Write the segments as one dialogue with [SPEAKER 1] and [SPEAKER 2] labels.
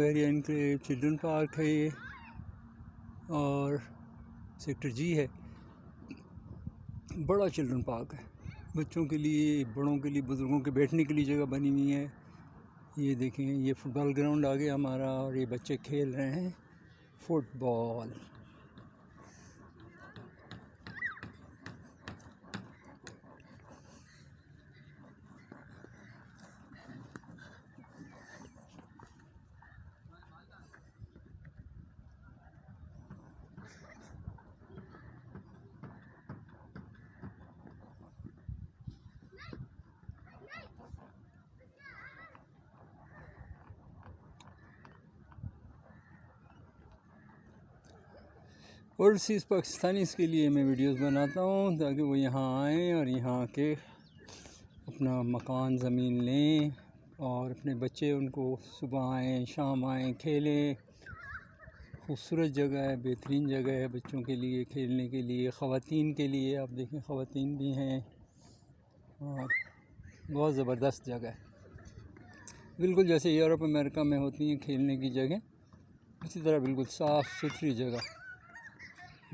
[SPEAKER 1] بحریہ enclave children park ہے یہ، اور سیکٹر جی ہے، بڑا چلڈرن پارک ہے، بچوں کے لیے، بڑوں کے لیے، بزرگوں کے بیٹھنے کے لیے جگہ بنی ہوئی ہے۔ یہ دیکھیں، یہ فٹ بال گراؤنڈ آ گیا ہمارا، اور یہ بچے کھیل رہے ہیں فٹ بال۔ اوورسیز پاکستانیز کے لیے میں ویڈیوز بناتا ہوں تاکہ وہ یہاں آئیں اور یہاں کے اپنا مکان زمین لیں، اور اپنے بچے ان کو صبح آئیں شام آئیں کھیلیں۔ خوبصورت جگہ ہے، بہترین جگہ ہے بچوں کے لیے کھیلنے کے لیے، خواتین کے لیے، آپ دیکھیں خواتین بھی ہیں، اور بہت زبردست جگہ ہے، بالکل جیسے یورپ امریکہ میں ہوتی ہیں کھیلنے کی جگہ، اسی طرح بالکل صاف ستھری جگہ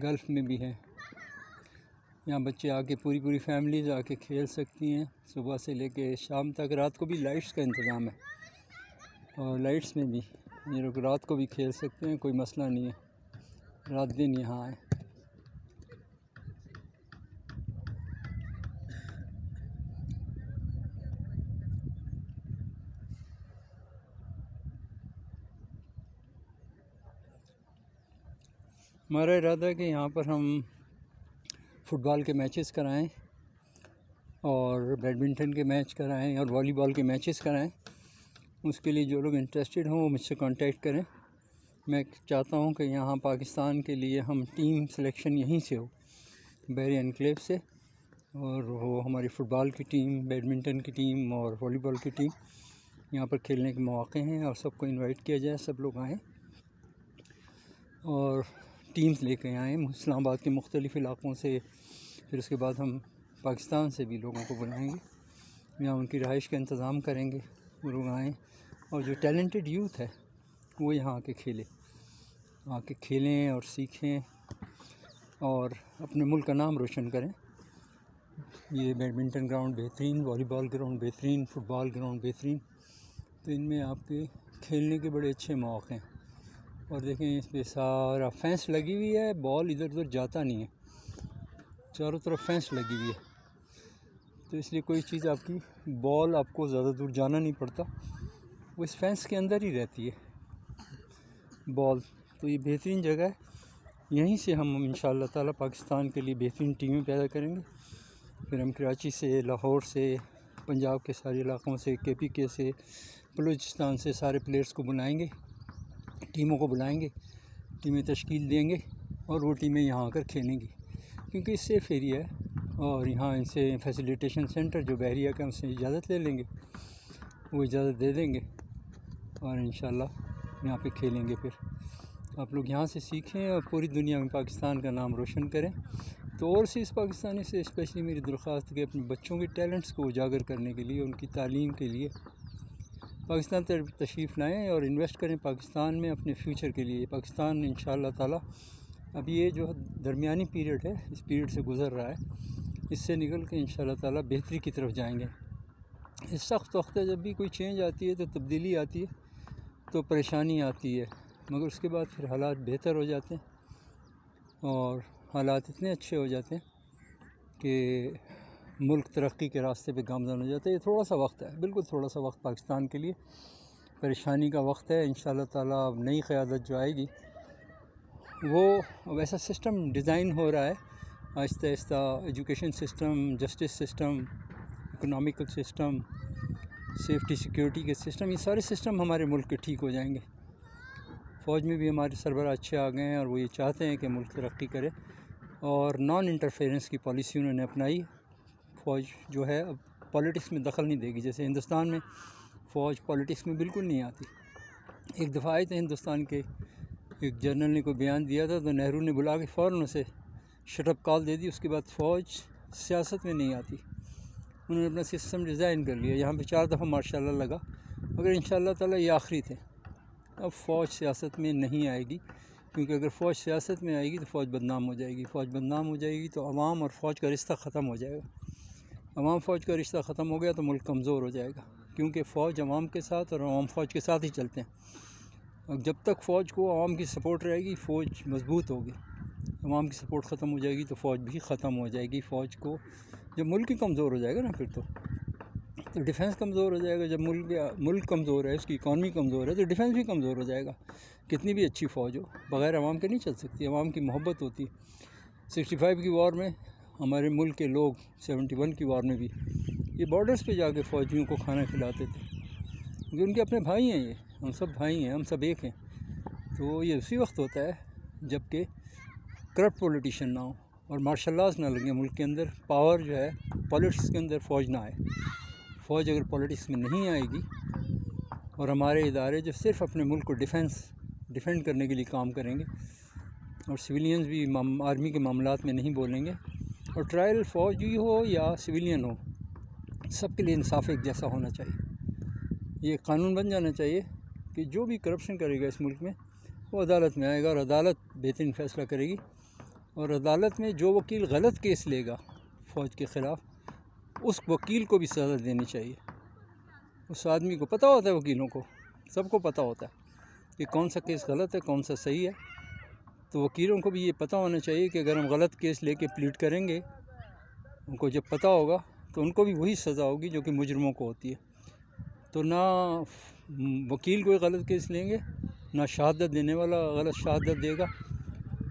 [SPEAKER 1] گلف میں بھی ہے۔ یہاں بچے آ کے پوری فیملیز آ کے کھیل سکتی ہیں، صبح سے لے کے شام تک۔ رات کو بھی لائٹس کا انتظام ہے، اور لائٹس میں بھی یہ لوگ رات کو بھی کھیل سکتے ہیں، کوئی مسئلہ نہیں ہے، رات دن یہاں آئیں۔ ہمارا ارادہ ہے کہ یہاں پر ہم فٹ بال کے میچز کرائیں، اور بیڈمنٹن کے میچ کرائیں، اور والی بال کے میچز کرائیں۔ اس کے لیے جو لوگ انٹرسٹڈ ہوں وہ مجھ سے کانٹیکٹ کریں۔ میں چاہتا ہوں کہ یہاں پاکستان کے لیے ہم ٹیم سلیکشن یہیں سے ہو، بحریہ انکلیو سے، اور وہ ہماری فٹ بال کی ٹیم، بیڈمنٹن کی ٹیم اور والی بال کی ٹیم یہاں پر کھیلنے کے مواقع ہیں، اور سب کو انوائٹ کیا جائے، سب لوگ آئیں اور ٹیمز لے کے آئیں اسلام آباد کے مختلف علاقوں سے۔ پھر اس کے بعد ہم پاکستان سے بھی لوگوں کو بلائیں گے، یہاں ان کی رہائش کا انتظام کریں گے، وہ لوگ آئیں، اور جو ٹیلنٹڈ یوتھ ہے وہ یہاں آ کے کھیلیں اور سیکھیں، اور اپنے ملک کا نام روشن کریں۔ یہ بیڈمنٹن گراؤنڈ بہترین، والی بال گراؤنڈ بہترین، فٹ بال گراؤنڈ بہترین، تو ان میں آپ کے کھیلنے کے بڑے اچھے مواقع ہیں۔ اور دیکھیں اس پہ سارا فینس لگی ہوئی ہے، بال ادھر ادھر جاتا نہیں ہے، چاروں طرف فینس لگی ہوئی ہے، تو اس لیے کوئی چیز آپ کی بال آپ کو زیادہ دور جانا نہیں پڑتا، وہ اس فینس کے اندر ہی رہتی ہے بال۔ تو یہ بہترین جگہ ہے، یہیں سے ہم انشاءاللہ تعالیٰ پاکستان کے لیے بہترین ٹیمیں پیدا کریں گے۔ پھر ہم کراچی سے، لاہور سے، پنجاب کے سارے علاقوں سے، KPK سے، بلوچستان سے سارے پلیئرز کو بلائیں گے، ٹیموں کو بلائیں گے، ٹیمیں تشکیل دیں گے، اور وہ ٹیمیں یہاں آ کر کھیلیں گی، کیونکہ اس سیف ایریا ہے، اور یہاں ان سے فیسیلیٹیشن سینٹر جو بحریہ کا ان سے اجازت لے لیں گے، وہ اجازت دے دیں گے، اور انشاءاللہ یہاں پہ کھیلیں گے۔ پھر آپ لوگ یہاں سے سیکھیں اور پوری دنیا میں پاکستان کا نام روشن کریں۔ تو اوورسیز پاکستانی سے اسپیشلی میری درخواست ہے کہ اپنے بچوں کے ٹیلنٹس کو اجاگر کرنے کے لیے، ان کی تعلیم کے لیے پاکستان تشریف لائیں، اور انویسٹ کریں پاکستان میں اپنے فیوچر کے لیے۔ پاکستان انشاءاللہ تعالیٰ اب یہ جو درمیانی پیریڈ ہے، اس پیریڈ سے گزر رہا ہے، اس سے نکل کے انشاءاللہ تعالیٰ بہتری کی طرف جائیں گے۔ اس سخت وقت ہے، جب بھی کوئی چینج آتی ہے تو تبدیلی آتی ہے تو پریشانی آتی ہے، مگر اس کے بعد پھر حالات بہتر ہو جاتے ہیں، اور حالات اتنے اچھے ہو جاتے ہیں کہ ملک ترقی کے راستے پہ گامزن ہو جاتا ہے۔ یہ تھوڑا سا وقت ہے، بالکل تھوڑا سا وقت پاکستان کے لیے پریشانی کا وقت ہے۔ انشاءاللہ تعالیٰ اب نئی قیادت جو آئے گی، وہ ویسا سسٹم ڈیزائن ہو رہا ہے آہستہ آہستہ، education system, justice system, economical system, safety security کے سسٹم، یہ سارے سسٹم ہمارے ملک کے ٹھیک ہو جائیں گے۔ فوج میں بھی ہمارے سربراہ اچھے آ گئے ہیں، اور وہ یہ چاہتے ہیں کہ ملک ترقی کرے، اور نان انٹرفیرنس کی پالیسی انہوں نے اپنائی۔ فوج جو ہے اب پولیٹکس میں دخل نہیں دے گی، جیسے ہندوستان میں فوج پولیٹکس میں بالکل نہیں آتی۔ ایک دفعہ آئے تھے ہندوستان کے ایک جنرل نے کوئی بیان دیا تھا، تو نہرو نے بلا کے فوراً اسے شٹ اپ کال دے دی، اس کے بعد فوج سیاست میں نہیں آتی۔ انہوں نے اپنا سسٹم ڈیزائن کر لیا، یہاں پہ 4 دفعہ ماشاء اللہ لگا، مگر انشاءاللہ تعالیٰ یہ آخری تھے، اب فوج سیاست میں نہیں آئے گی، کیونکہ اگر فوج سیاست میں آئے گی تو فوج بدنام ہو جائے گی، فوج بدنام ہو جائے گی تو عوام اور فوج کا رشتہ ختم ہو جائے گا، عوام فوج کا رشتہ ختم ہو گیا تو ملک کمزور ہو جائے گا، کیونکہ فوج عوام کے ساتھ اور عوام فوج کے ساتھ ہی چلتے ہیں۔ اور جب تک فوج کو عوام کی سپورٹ رہے گی فوج مضبوط ہوگی، عوام کی سپورٹ ختم ہو جائے گی تو فوج بھی ختم ہو جائے گی۔ فوج کو جب ملک ہی کمزور ہو جائے گا نا پھر تو ڈیفینس کمزور ہو جائے گا۔ جب ملک کمزور ہے، اس کی اکانومی کمزور ہے تو ڈیفینس بھی کمزور ہو جائے گا۔ کتنی بھی اچھی فوج ہو بغیر عوام کے نہیں چل سکتی، عوام کی محبت ہوتی ہے۔ 65 کی وار میں ہمارے ملک کے لوگ 71 کی وار میں بھی یہ بارڈرز پہ جا کے فوجیوں کو کھانا کھلاتے تھے، کیونکہ ان کے اپنے بھائی ہیں، یہ ہم سب بھائی ہیں، ہم سب ایک ہیں۔ تو یہ اسی وقت ہوتا ہے جب کہ کرپٹ پولیٹیشین نہ ہو اور مارشل لاز نہ لگیں ملک کے اندر، پاور جو ہے پالیٹکس کے اندر فوج نہ آئے۔ فوج اگر پولیٹکس میں نہیں آئے گی اور ہمارے ادارے جو صرف اپنے ملک کو ڈیفینڈ کرنے کے لیے کام کریں گے اور سویلینز بھی آرمی کے معاملات میں نہیں بولیں گے، اور ٹرائل فوجی ہو یا سویلین ہو سب کے لیے انصاف ایک جیسا ہونا چاہیے۔ یہ قانون بن جانا چاہیے کہ جو بھی کرپشن کرے گا اس ملک میں وہ عدالت میں آئے گا اور عدالت بہترین فیصلہ کرے گی، اور عدالت میں جو وکیل غلط کیس لے گا فوج کے خلاف اس وکیل کو بھی سزا دینی چاہیے۔ اس آدمی کو پتہ ہوتا ہے، وکیلوں کو سب کو پتہ ہوتا ہے کہ کون سا کیس غلط ہے کون سا صحیح ہے، تو وکیلوں کو بھی یہ پتہ ہونا چاہیے کہ اگر ہم غلط کیس لے کے پلیڈ کریں گے، ان کو جب پتہ ہوگا تو ان کو بھی وہی سزا ہوگی جو کہ مجرموں کو ہوتی ہے۔ تو نہ وکیل کوئی غلط کیس لیں گے، نہ شہادت دینے والا غلط شہادت دے گا،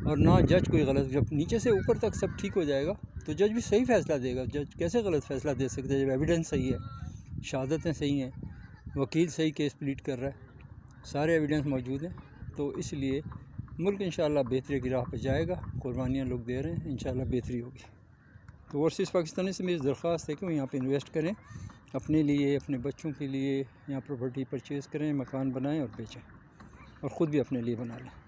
[SPEAKER 1] اور نہ جج کوئی غلط۔ جب نیچے سے اوپر تک سب ٹھیک ہو جائے گا تو جج بھی صحیح فیصلہ دے گا۔ جج کیسے غلط فیصلہ دے سکتے ہیں جب ایویڈنس صحیح ہے، شہادتیں صحیح ہیں، وکیل صحیح کیس پلیڈ کر رہا ہے، سارے ایویڈنس موجود ہیں۔ تو اس لیے ملک انشاءاللہ بہتری کی راہ پہ جائے گا، قربانیاں لوگ دے رہے ہیں، انشاءاللہ بہتری ہوگی۔ تو اوورسیز پاکستانی سے میری درخواست ہے کہ وہ یہاں پہ انویسٹ کریں، اپنے لیے، اپنے بچوں کے لیے یہاں پراپرٹی پرچیز کریں، مکان بنائیں اور بیچیں، اور خود بھی اپنے لیے بنا لیں۔